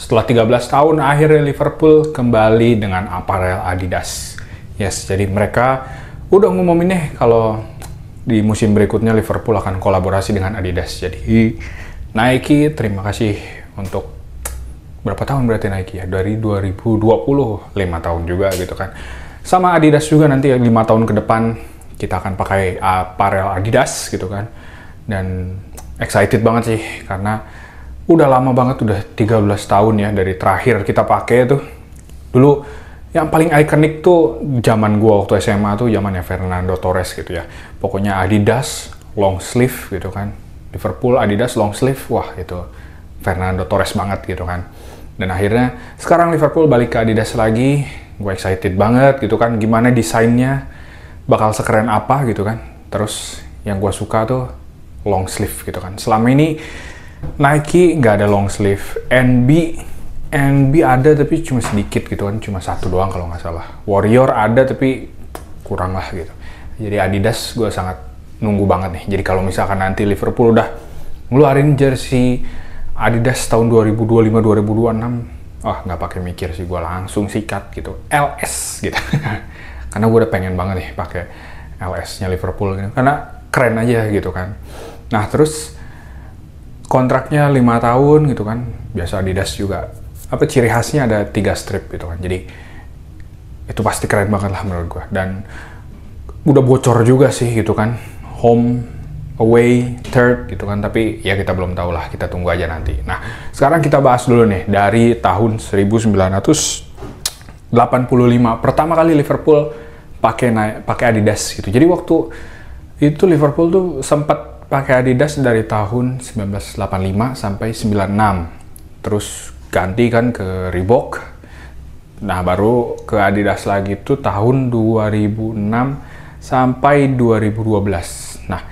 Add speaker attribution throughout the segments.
Speaker 1: Setelah 13 tahun, akhirnya Liverpool kembali dengan aparel Adidas. Yes, jadi mereka udah ngumumin nih kalau di musim berikutnya Liverpool akan kolaborasi dengan Adidas. Jadi Nike, terima kasih untuk berapa tahun berarti Nike ya? Dari 2020, 5 tahun juga gitu kan. Sama Adidas juga nanti 5 tahun ke depan kita akan pakai aparel Adidas gitu kan. Dan excited banget sih karena udah lama banget, udah 13 tahun ya dari terakhir kita pakai tuh. Dulu yang paling ikonik tuh zaman gua waktu SMA tuh zamannya Fernando Torres gitu ya. Pokoknya Adidas long sleeve gitu kan. Liverpool Adidas long sleeve, wah itu Fernando Torres banget gitu kan. Dan akhirnya sekarang Liverpool balik ke Adidas lagi. Gue excited banget gitu kan, gimana desainnya bakal sekeren apa gitu kan. Terus yang gua suka tuh long sleeve gitu kan. Selama ini Nike nggak ada long sleeve, NB ada tapi cuma sedikit gitu kan, cuma satu doang kalau nggak salah. Warrior ada tapi kurang lah gitu. Jadi Adidas gue sangat nunggu banget nih. Jadi kalau misalkan nanti Liverpool udah ngeluarin jersey Adidas tahun 2025-2026, nggak pakai mikir sih, gue langsung sikat gitu, LS gitu. Karena gue udah pengen banget nih pakai LS-nya Liverpool gitu. Karena keren aja gitu kan. Nah terus kontraknya 5 tahun gitu kan. Biasa Adidas juga ciri khasnya ada 3 strip gitu kan. Jadi itu pasti keren banget lah menurut gua. Dan udah bocor juga sih gitu kan. Home, away, third gitu kan. Tapi ya kita belum tahu lah, kita tunggu aja nanti. Nah, sekarang kita bahas dulu nih dari tahun 1985 pertama kali Liverpool pakai Adidas gitu. Jadi waktu itu Liverpool tuh sempat pakai Adidas dari tahun 1985 sampai 96. Terus ganti kan ke Reebok. Nah, baru ke Adidas lagi tuh tahun 2006 sampai 2012. Nah,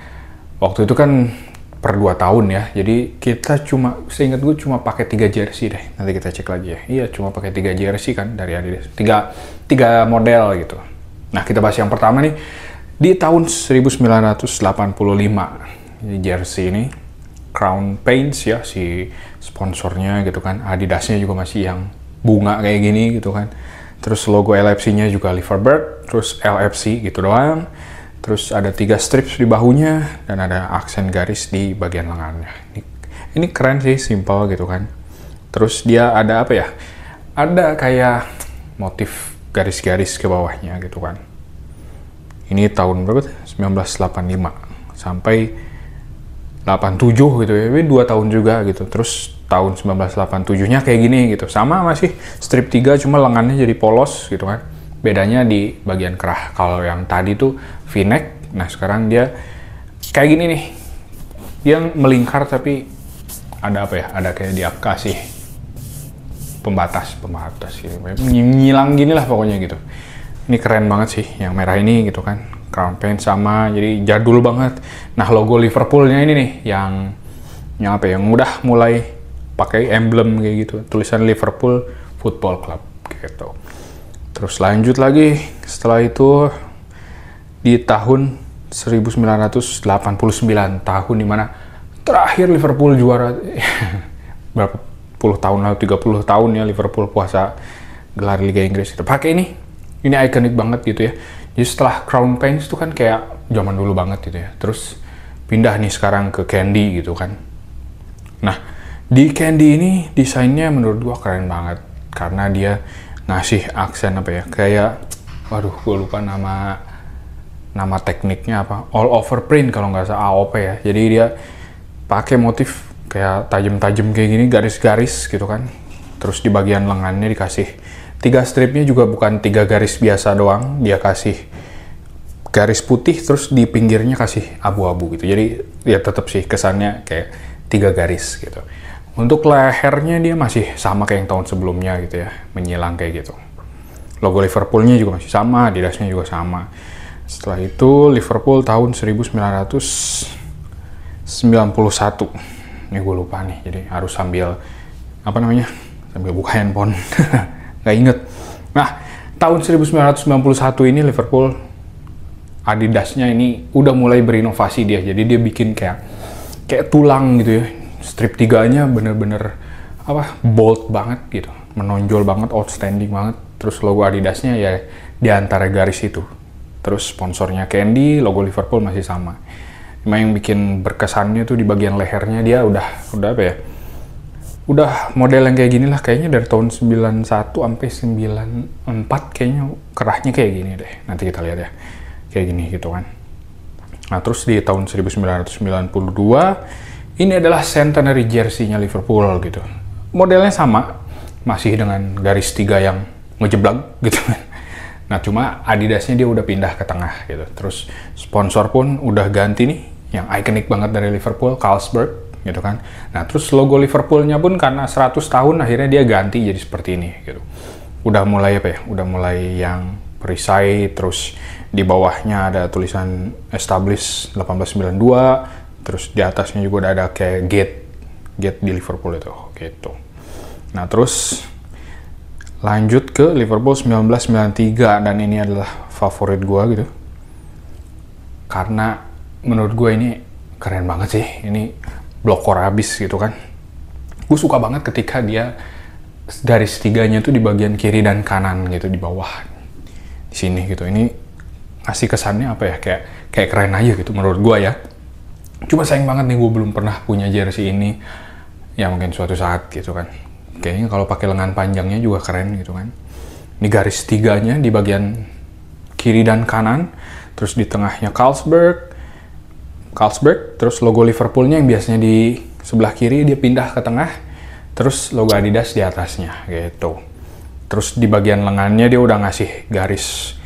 Speaker 1: waktu itu kan per 2 tahun ya. Jadi kita seingat gue cuma pakai 3 jersey deh. Nanti kita cek lagi ya. Iya, cuma pakai 3 jersey kan dari Adidas. 3 model gitu. Nah, kita bahas yang pertama nih. Di tahun 1985. Jersey ini Crown Paints ya, si sponsornya gitu kan. Adidasnya juga masih yang bunga kayak gini gitu kan. Terus logo LFC-nya juga Liverbird, terus LFC gitu doang. Terus ada 3 strips di bahunya dan ada aksen garis di bagian lengannya. Ini keren sih, simple gitu kan. Terus dia ada apa ya? Ada kayak motif garis-garis ke bawahnya gitu kan. Ini tahun berapa? 1985 sampai 87 gitu ya, 2 tahun juga gitu. Terus tahun 1987-nya kayak gini gitu. Sama masih strip 3, cuma lengannya jadi polos gitu kan. Bedanya di bagian kerah. Kalau yang tadi tuh V-neck, nah sekarang dia kayak gini nih. Dia melingkar tapi ada apa ya? Ada kayak dia kasih pembatas gitu. Nyilang gini lah pokoknya gitu. Ini keren banget sih yang merah ini gitu kan. Crown Paint sama, jadi jadul banget. Nah, logo Liverpoolnya ini nih yang udah mulai pakai emblem kayak gitu, tulisan Liverpool Football Club gitu. Terus lanjut lagi setelah itu di tahun 1989, tahun dimana terakhir Liverpool juara. Berapa puluh tahun lalu, 30 tahun ya Liverpool puasa gelar Liga Inggris itu pakai ini ikonik banget gitu ya. Jadi setelah Crown Paints itu kan kayak zaman dulu banget gitu ya. Terus pindah nih sekarang ke Candy gitu kan. Nah, di Candy ini desainnya menurut gua keren banget. Karena dia ngasih aksen apa ya, kayak, waduh gua lupa nama tekniknya apa. All over print kalau nggak salah, AOP ya. Jadi dia pakai motif kayak tajam-tajam kayak gini, garis-garis gitu kan. Terus di bagian lengannya dikasih 3 stripnya juga bukan 3 garis biasa doang, dia kasih garis putih terus di pinggirnya kasih abu-abu gitu. Jadi ya tetap sih kesannya kayak 3 garis gitu. Untuk lehernya dia masih sama kayak yang tahun sebelumnya gitu ya, menyilang kayak gitu. Logo Liverpoolnya juga masih sama, Adidasnya juga sama. Setelah itu Liverpool tahun 1991. Ini gue lupa nih, jadi harus sambil sambil buka handphone. Nggak inget. Nah, tahun 1991 ini Liverpool Adidasnya ini udah mulai berinovasi dia. Jadi dia bikin kayak tulang gitu ya. Strip 3-nya bener-bener bold banget gitu, menonjol banget, outstanding banget. Terus logo Adidasnya ya di antara garis itu. Terus sponsornya Candy, logo Liverpool masih sama. Cuma yang bikin berkesannya tuh di bagian lehernya dia udah apa ya? Udah model yang kayak gini lah, kayaknya dari tahun 91 sampai 94 kayaknya kerahnya kayak gini deh. Nanti kita lihat ya. Kayak gini gitu kan. Nah, terus di tahun 1992 ini adalah centenary jersey-nya Liverpool gitu. Modelnya sama, masih dengan garis 3 yang ngejeblak gitu kan. Nah, cuma Adidasnya dia udah pindah ke tengah gitu. Terus sponsor pun udah ganti nih, yang ikonik banget dari Liverpool, Carlsberg gitu kan. Nah, terus logo Liverpoolnya pun karena 100 tahun akhirnya dia ganti jadi seperti ini gitu. Udah mulai apa ya? Udah mulai yang perisai, terus di bawahnya ada tulisan Established 1892, terus di atasnya juga udah ada kayak gate di Liverpool itu gitu. Nah, terus lanjut ke Liverpool 1993, dan ini adalah favorit gue gitu. Karena menurut gue ini keren banget sih. Ini blokor abis gitu kan. Gue suka banget ketika dia garis 3-nya tuh di bagian kiri dan kanan gitu, di bawah. Di sini gitu. Ini ngasih kesannya apa ya? Kayak keren aja gitu menurut gue ya. Cuma sayang banget nih gue belum pernah punya jersey ini. Ya mungkin suatu saat gitu kan. Kayaknya kalau pakai lengan panjangnya juga keren gitu kan. Ini garis 3-nya di bagian kiri dan kanan, terus di tengahnya Carlsberg, terus logo Liverpoolnya yang biasanya di sebelah kiri dia pindah ke tengah, terus logo Adidas di atasnya gitu. Terus di bagian lengannya dia udah ngasih garis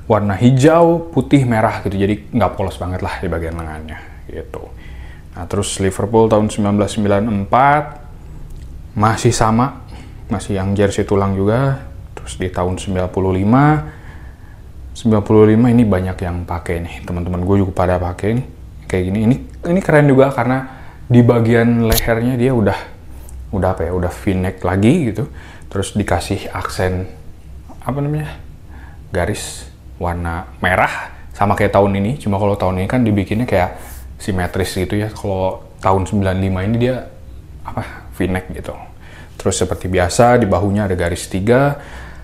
Speaker 1: warna hijau, putih, merah gitu, jadi nggak polos banget lah di bagian lengannya gitu. Nah, terus Liverpool tahun 1994 masih sama, masih yang jersey tulang juga. Terus di tahun 95 ini banyak yang pakai nih, teman-teman gue juga pada pakai nih kayak gini. Ini keren juga karena di bagian lehernya dia udah apa ya, udah V-neck lagi gitu. Terus dikasih aksen apa namanya, garis warna merah sama kayak tahun ini. Cuma kalau tahun ini kan dibikinnya kayak simetris gitu ya. Kalau tahun 95 ini dia apa, V-neck gitu. Terus seperti biasa di bahunya ada garis 3.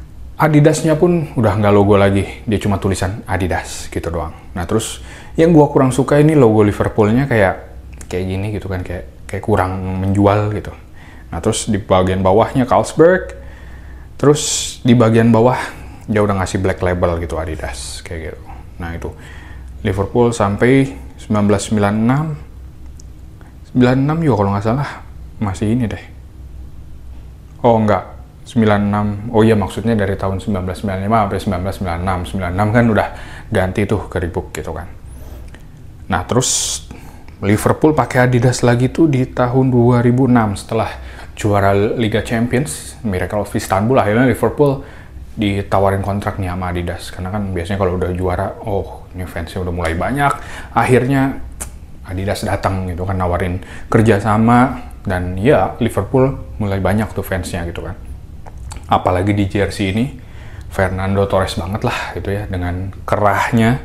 Speaker 1: Adidasnya pun udah nggak logo lagi, dia cuma tulisan Adidas gitu doang. Nah, terus yang gua kurang suka ini logo Liverpoolnya kayak gini gitu kan, kayak kurang menjual gitu. Nah, terus di bagian bawahnya Carlsberg, terus di bagian bawah dia udah ngasih black label gitu Adidas kayak gitu. Nah, itu Liverpool sampai 1996 juga kalau nggak salah masih ini deh. Oh enggak, 96. Oh iya, maksudnya dari tahun 1995 sampai 1996. 96 kan udah ganti tuh ke Reebok gitu kan. Nah, terus Liverpool pakai Adidas lagi tuh di tahun 2006 setelah juara Liga Champions, Miracle of Istanbul. Akhirnya Liverpool ditawarin kontrak nih sama Adidas. Karena kan biasanya kalau udah juara, oh ini fansnya udah mulai banyak. Akhirnya Adidas datang gitu kan, nawarin kerjasama. Dan ya Liverpool mulai banyak tuh fansnya gitu kan. Apalagi di jersey ini Fernando Torres banget lah gitu ya, dengan kerahnya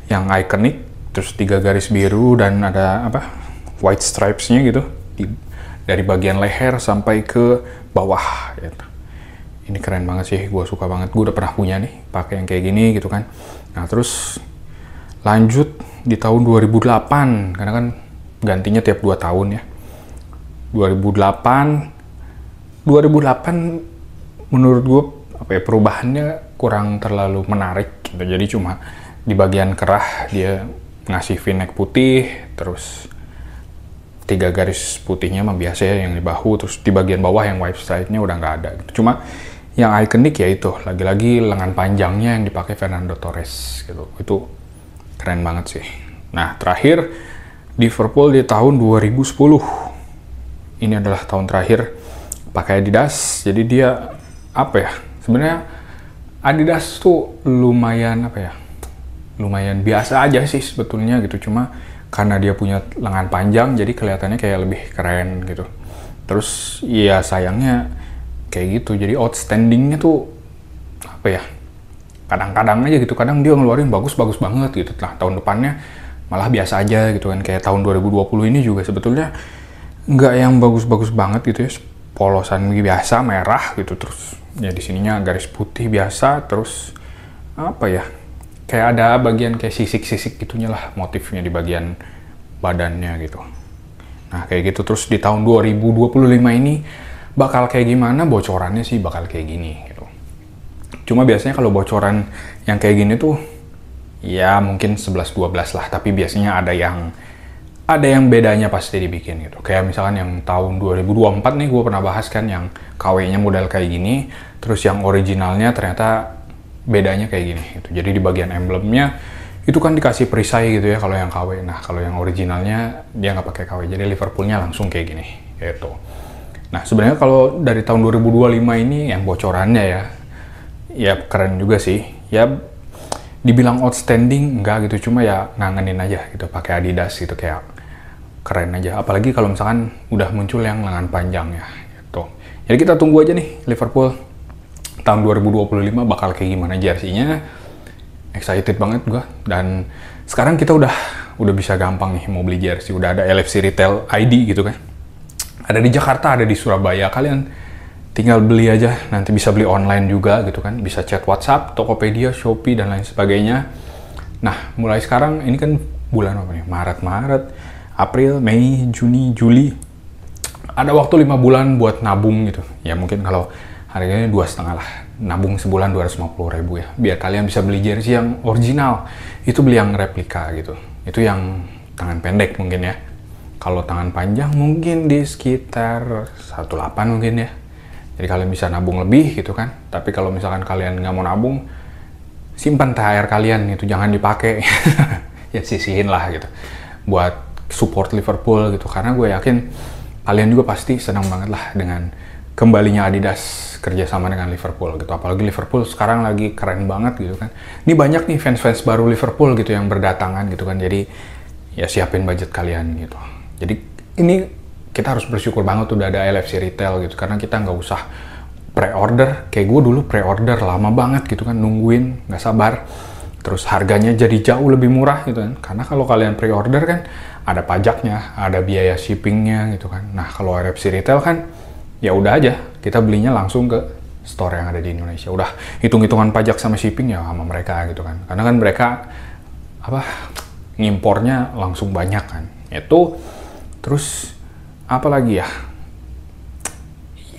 Speaker 1: yang ikonik, terus 3 garis biru dan ada apa, white stripes-nya gitu dari bagian leher sampai ke bawah gitu. Ini keren banget sih, gue suka banget. Gue udah pernah punya nih pakai yang kayak gini gitu kan. Nah, terus lanjut di tahun 2008 karena kan gantinya tiap 2 tahun ya. 2008 menurut gue apa ya, perubahannya kurang terlalu menarik gitu. Jadi cuma di bagian kerah dia ngasih V-neck putih, terus 3 garis putihnya mah biasa ya yang di bahu, terus di bagian bawah yang white stripe-nya udah nggak ada gitu. Cuma yang ikonik ya itu, lagi-lagi lengan panjangnya yang dipakai Fernando Torres gitu. Itu keren banget sih. Nah, terakhir Liverpool di tahun 2010. Ini adalah tahun terakhir pakai Adidas. Jadi dia apa ya? Sebenarnya Adidas tuh lumayan apa ya? Lumayan biasa aja sih sebetulnya gitu. Cuma karena dia punya lengan panjang jadi kelihatannya kayak lebih keren gitu. Terus ya sayangnya kayak gitu. Jadi outstandingnya tuh apa ya? Kadang-kadang aja gitu. Kadang dia ngeluarin bagus-bagus banget gitu. Nah, tahun depannya malah biasa aja gitu kan. Kayak tahun 2020 ini juga sebetulnya nggak yang bagus-bagus banget gitu ya. polosan biasa merah gitu, terus ya di sininya garis putih biasa, terus apa ya, kayak ada bagian kayak sisik-sisik gitunya lah motifnya di bagian badannya gitu. Nah kayak gitu. Terus di tahun 2025 ini bakal kayak gimana, bocorannya sih bakal kayak gini gitu. Cuma biasanya kalau bocoran yang kayak gini tuh ya mungkin 11-12 lah, tapi biasanya ada yang bedanya pasti dibikin gitu. Kayak misalkan yang tahun 2024 nih gue pernah bahas kan, yang KW-nya model kayak gini, terus yang originalnya ternyata bedanya kayak gini gitu. Jadi di bagian emblemnya itu kan dikasih perisai gitu ya kalau yang KW. Nah kalau yang originalnya dia nggak pakai KW, jadi Liverpoolnya langsung kayak gini gitu. Nah sebenarnya kalau dari tahun 2025 ini yang bocorannya ya keren juga sih. Ya dibilang outstanding enggak gitu, cuma ya ngangenin aja gitu pakai Adidas gitu, kayak keren aja. Apalagi kalau misalkan udah muncul yang lengan panjang ya gitu. Jadi kita tunggu aja nih Liverpool tahun 2025 bakal kayak gimana jersey-nya. Excited banget gua. Dan sekarang kita udah bisa gampang nih mau beli jersey, udah ada LFC Retail ID gitu kan. Ada di Jakarta, ada di Surabaya. Kalian tinggal beli aja, nanti bisa beli online juga gitu kan, bisa chat WhatsApp, Tokopedia, Shopee, dan lain sebagainya. Nah, mulai sekarang, ini kan bulan apa nih? Maret, April, Mei, Juni, Juli. Ada waktu 5 bulan buat nabung gitu. Ya mungkin kalau harganya 2,5 lah. Nabung sebulan 250.000 ya. Biar kalian bisa beli jersey yang original. Itu beli yang replika gitu. Itu yang tangan pendek mungkin ya. Kalau tangan panjang mungkin di sekitar 1,8 mungkin ya. Jadi kalian bisa nabung lebih gitu kan. Tapi kalau misalkan kalian nggak mau nabung, simpan THR kalian itu, jangan dipakai. Ya sisihin lah gitu. Buat support Liverpool gitu. Karena gue yakin kalian juga pasti senang banget lah dengan kembalinya Adidas kerjasama dengan Liverpool gitu. Apalagi Liverpool sekarang lagi keren banget gitu kan. Ini banyak nih fans-fans baru Liverpool gitu yang berdatangan gitu kan. Jadi ya siapin budget kalian gitu. Jadi ini kita harus bersyukur banget udah ada LFC Retail gitu, karena kita nggak usah pre-order. Kayak gue dulu pre-order lama banget gitu kan, nungguin, nggak sabar. Terus harganya jadi jauh lebih murah gitu kan, karena kalau kalian pre-order kan ada pajaknya, ada biaya shippingnya gitu kan. Nah kalau LFC Retail kan ya udah aja, kita belinya langsung ke store yang ada di Indonesia. Udah hitung-hitungan pajak sama shipping ya sama mereka gitu kan, karena kan mereka ngimpornya langsung banyak kan. Itu terus apalagi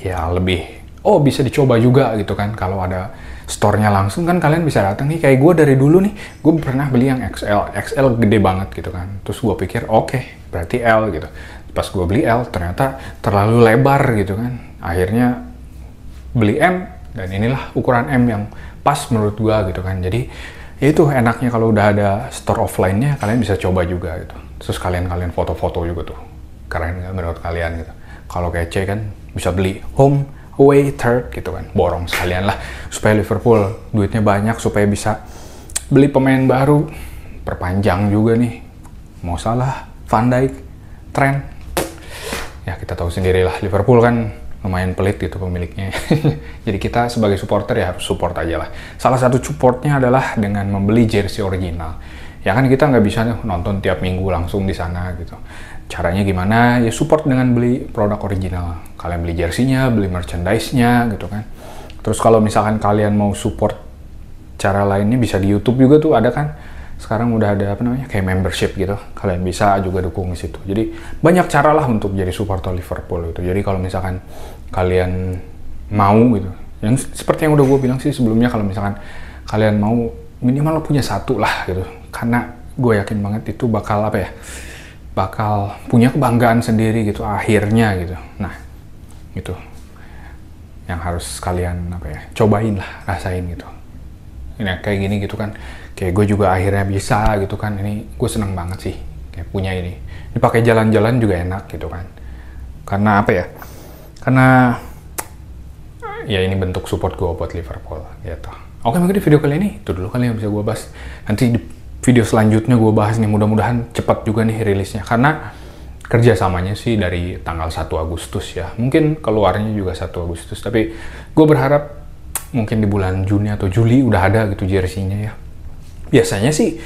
Speaker 1: ya lebih bisa dicoba juga gitu kan. Kalau ada store-nya langsung kan kalian bisa datang nih. Kayak gue dari dulu nih, gue pernah beli yang XL gede banget gitu kan. Terus gue pikir oke, berarti L gitu. Pas gue beli L ternyata terlalu lebar gitu kan. Akhirnya beli M, dan inilah ukuran M yang pas menurut gue gitu kan. Jadi ya itu enaknya kalau udah ada store offline-nya, kalian bisa coba juga gitu. Terus kalian foto-foto juga tuh. Keren nggak menurut kalian gitu. Kalau kayak C kan bisa beli home, away, third gitu kan. Borong sekalian lah supaya Liverpool duitnya banyak, supaya bisa beli pemain baru, perpanjang juga nih. Mau Salah, Van Dijk, Trent. Ya kita tahu sendiri lah, Liverpool kan lumayan pelit gitu pemiliknya. Jadi kita sebagai supporter ya harus support aja lah. Salah satu supportnya adalah dengan membeli jersey original. Ya kan kita nggak bisa nonton tiap minggu langsung di sana gitu. Caranya gimana? Ya support dengan beli produk original. Kalian beli jersey-nya, beli merchandise-nya gitu kan. Terus kalau misalkan kalian mau support cara lainnya, bisa di YouTube juga tuh ada kan. Sekarang udah ada kayak membership gitu. Kalian bisa juga dukung di situ. Jadi banyak cara lah untuk jadi supporter Liverpool gitu. Jadi kalau misalkan kalian mau gitu, yang seperti yang udah gue bilang sih sebelumnya, kalau misalkan kalian mau minimal punya satu lah gitu. Karena gue yakin banget itu bakal bakal punya kebanggaan sendiri gitu akhirnya gitu. Nah itu yang harus kalian cobain lah, rasain gitu. Ini kayak gini gitu kan, kayak gue juga akhirnya bisa gitu kan. Ini gue seneng banget sih kayak punya ini dipakai jalan-jalan juga enak gitu kan. Karena karena ya ini bentuk support gue buat Liverpool gitu. Oke, mungkin di video kali ini itu dulu kali yang bisa gue bahas. Nanti di video selanjutnya gue bahas nih, mudah-mudahan cepat juga nih rilisnya, karena kerjasamanya sih dari tanggal 1 Agustus ya. Mungkin keluarnya juga 1 Agustus, tapi gue berharap mungkin di bulan Juni atau Juli udah ada gitu jersey-nya ya. Biasanya sih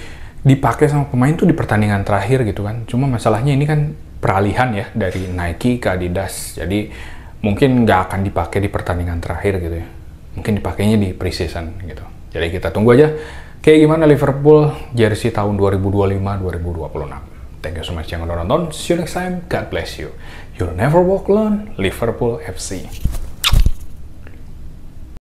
Speaker 1: dipakai sama pemain tuh di pertandingan terakhir gitu kan. Cuma masalahnya ini kan peralihan ya dari Nike ke Adidas. Jadi mungkin nggak akan dipakai di pertandingan terakhir gitu ya. Mungkin dipakainya di preseason gitu. Jadi kita tunggu aja kayak gimana Liverpool jersey tahun 2025-2026. Thank you so much yang udah nonton. See you next time. God bless you. You'll never walk alone. Liverpool FC.